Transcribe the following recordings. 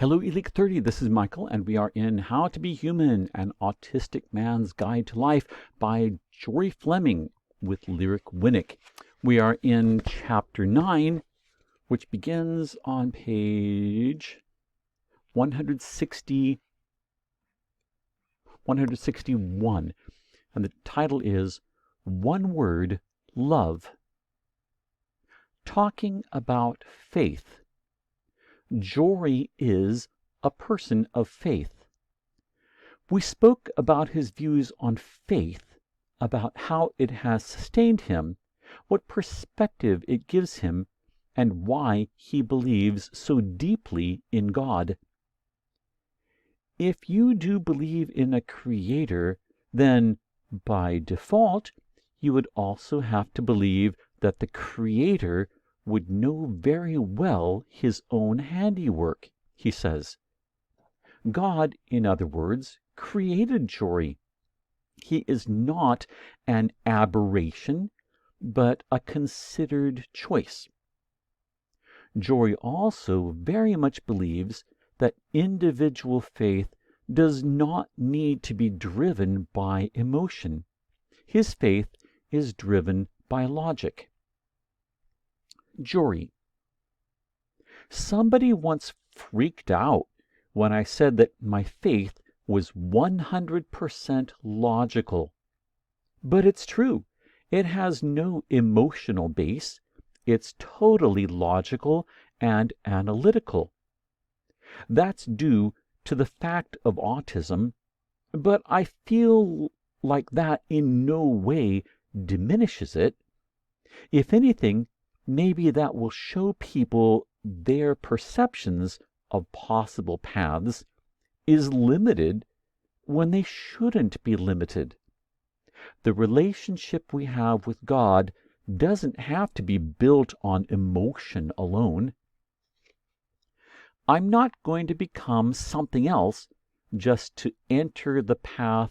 Hello, Elite 30. This is Michael, and we are in How to Be Human, an Autistic Man's Guide to Life by Jory Fleming with Lyric Winnick. We are in Chapter 9, which begins on page 161. And the title is One Word, Love. Talking about faith. Jory is a person of faith. We spoke about his views on faith, about how it has sustained him, what perspective it gives him, and why he believes so deeply in God. If you do believe in a creator, then by default, you would also have to believe that the creator would know very well his own handiwork, he says. God, in other words, created Jory. He is not an aberration, but a considered choice. Jory also very much believes that individual faith does not need to be driven by emotion. His faith is driven by logic. Jory. Somebody once freaked out when I said that my faith was 100% logical. But it's true. It has no emotional base. It's totally logical and analytical. That's due to the fact of autism, but I feel like that in no way diminishes it. If anything, maybe that will show people their perceptions of possible paths is limited when they shouldn't be limited. The relationship we have with God doesn't have to be built on emotion alone. I'm not going to become something else just to enter the path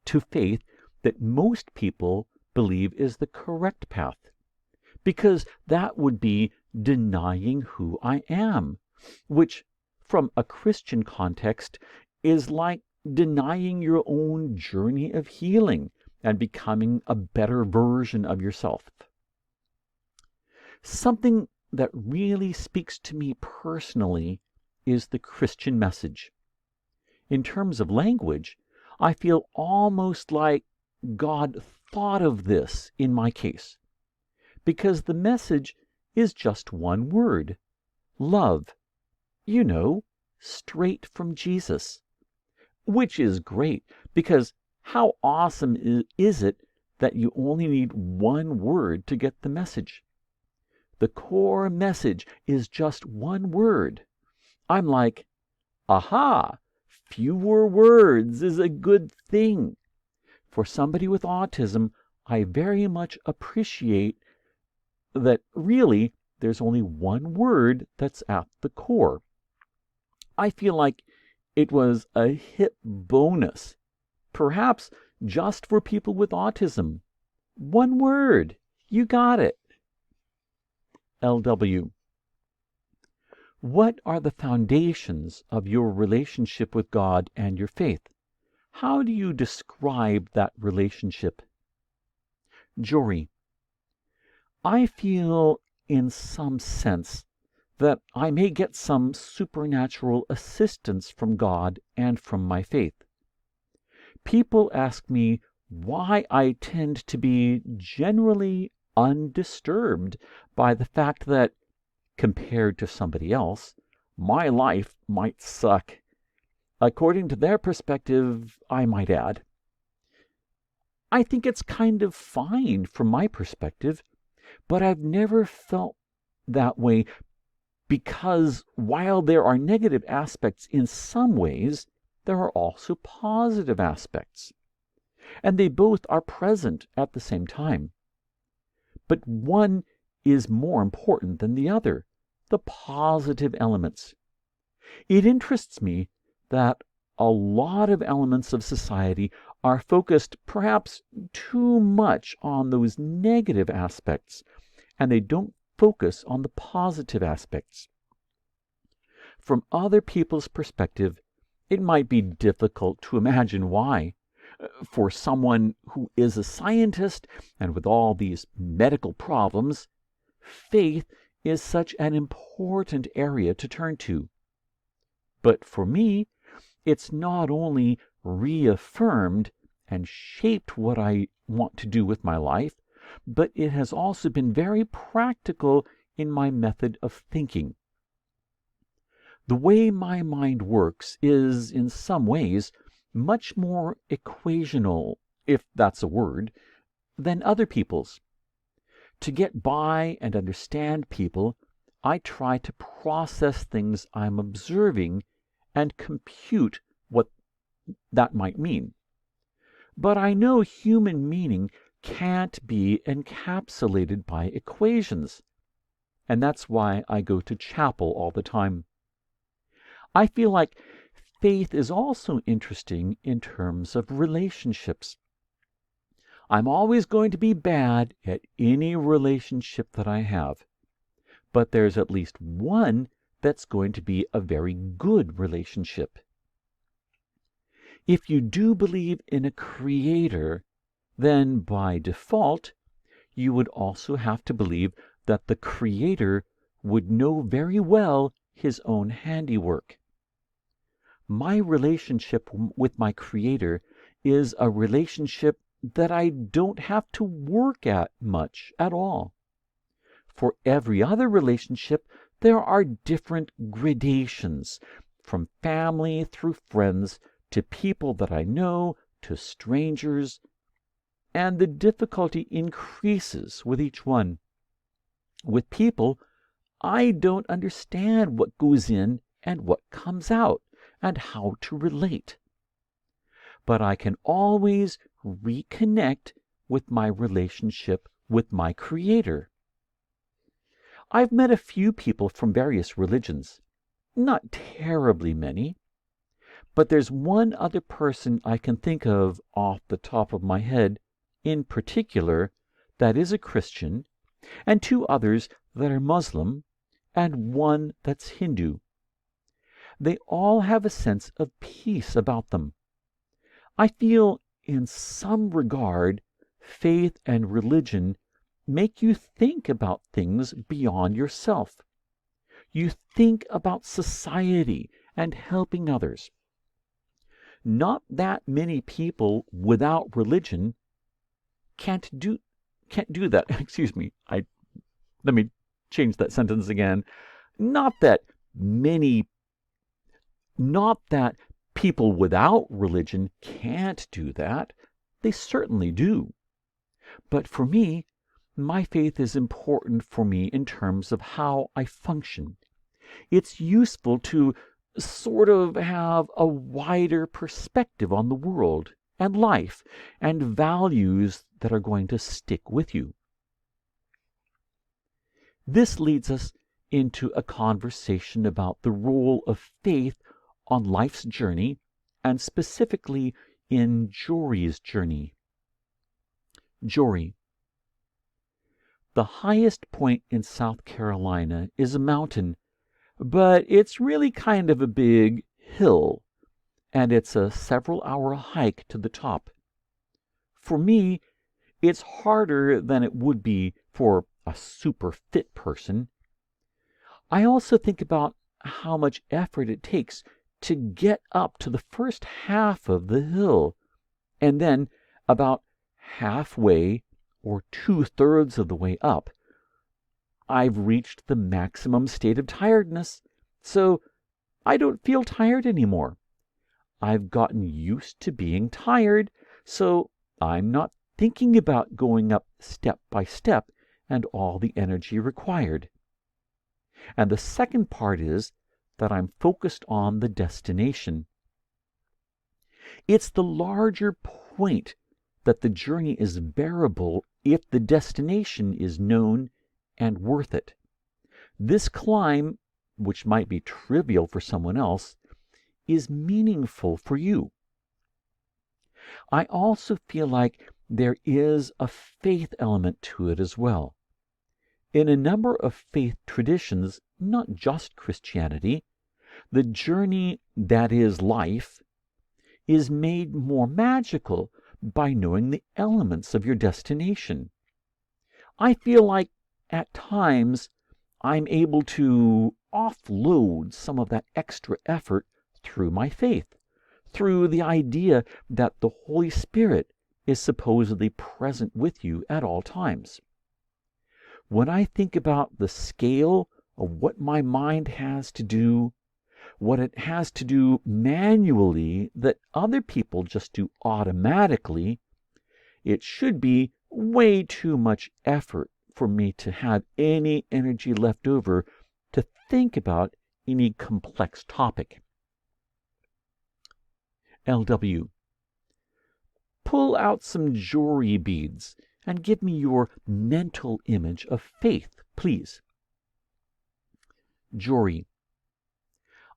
to faith that most people believe is the correct path, because that would be denying who I am, which, from a Christian context, is like denying your own journey of healing and becoming a better version of yourself. Something that really speaks to me personally is the Christian message. In terms of language, I feel almost like God thought of this in my case, because the message is just one word, love. You know, straight from Jesus. Which is great, because how awesome is it that you only need one word to get the message? The core message is just one word. I'm like, aha, fewer words is a good thing. For somebody with autism, I very much appreciate that really there's only one word that's at the core. I feel like it was a hip bonus, perhaps just for people with autism. One word, you got it. LW. What are the foundations of your relationship with God and your faith? How do you describe that relationship? Jory. I feel, in some sense, that I may get some supernatural assistance from God and from my faith. People ask me why I tend to be generally undisturbed by the fact that, compared to somebody else, my life might suck. According to their perspective, I might add. I think it's kind of fine from my perspective, but I've never felt that way, because while there are negative aspects in some ways, there are also positive aspects, and they both are present at the same time. But one is more important than the other, the positive elements. It interests me that a lot of elements of society are focused perhaps too much on those negative aspects, and they don't focus on the positive aspects. from other people's perspective, it might be difficult to imagine why. For someone who is a scientist and with all these medical problems, faith is such an important area to turn to. But for me, it's not only reaffirmed and shaped what I want to do with my life, but it has also been very practical in my method of thinking. The way my mind works is, in some ways, much more equational, if that's a word, than other people's. To get by and understand people, I try to process things I'm observing and compute what that might mean. But I know human meaning can't be encapsulated by equations, and that's why I go to chapel all the time. I feel like faith is also interesting in terms of relationships. I'm always going to be bad at any relationship that I have, but there's at least one that's going to be a very good relationship. If you do believe in a creator, then by default, you would also have to believe that the creator would know very well his own handiwork. My relationship with my creator is a relationship that I don't have to work at much at all. For every other relationship, there are different gradations, from family through friends to people that I know to strangers, and the difficulty increases with each one. With people, I don't understand what goes in and what comes out, and how to relate. But I can always reconnect with my relationship with my Creator. I've met a few people from various religions, not terribly many, but there's one other person I can think of off the top of my head in particular that is a Christian, and two others that are Muslim, and one that's Hindu. They all have a sense of peace about them. I feel, in some regard, faith and religion make you think about things beyond yourself. You think about society and helping others. Not that many people without religion can't do that. Excuse me. Let me change that sentence again. Not that people without religion can't do that. They certainly do. But for me, my faith is important for me in terms of how I function. It's useful to sort of have a wider perspective on the world and life and values that are going to stick with you. This leads us into a conversation about the role of faith on life's journey, and specifically in Jory's journey. Jory. The highest point in South Carolina is a mountain, but it's really kind of a big hill, and it's a several-hour hike to the top. For me, it's harder than it would be for a super fit person. I also think about how much effort it takes to get up to the first half of the hill, and then about halfway or 2/3 of the way up, I've reached the maximum state of tiredness, so I don't feel tired anymore. I've gotten used to being tired, so I'm not thinking about going up step by step and all the energy required. And the second part is that I'm focused on the destination. It's the larger point that the journey is bearable if the destination is known and worth it. This climb, which might be trivial for someone else, is meaningful for you. I also feel like there is a faith element to it as well. In a number of faith traditions, not just Christianity, The journey that is life is made more magical by knowing the elements of your destination. I feel like at times I'm able to offload some of that extra effort through my faith, through the idea that the Holy Spirit is supposedly present with you at all times. When I think about the scale of what my mind has to do, what it has to do manually that other people just do automatically, it should be way too much effort for me to have any energy left over to think about any complex topic. LW. Pull out some jewelry beads and give me your mental image of faith, please. Jory.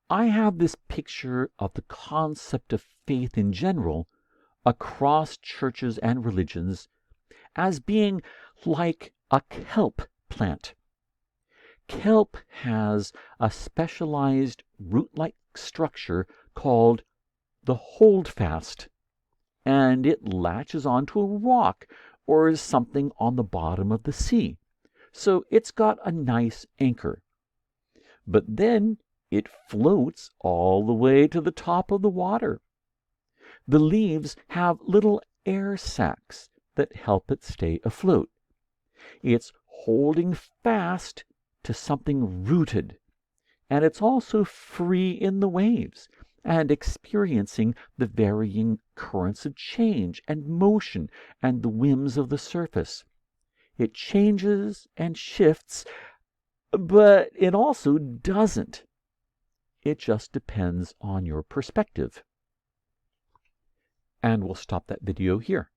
I have this picture of the concept of faith in general across churches and religions as being like a kelp plant. Kelp has a specialized root-like structure called the holdfast, and it latches onto a rock or something on the bottom of the sea. So it's got a nice anchor. But then it floats all the way to the top of the water. The leaves have little air sacs that help it stay afloat. It's holding fast to something rooted, and it's also free in the waves and experiencing the varying currents of change and motion and the whims of the surface. It changes and shifts, but it also doesn't. It just depends on your perspective. And we'll stop that video here.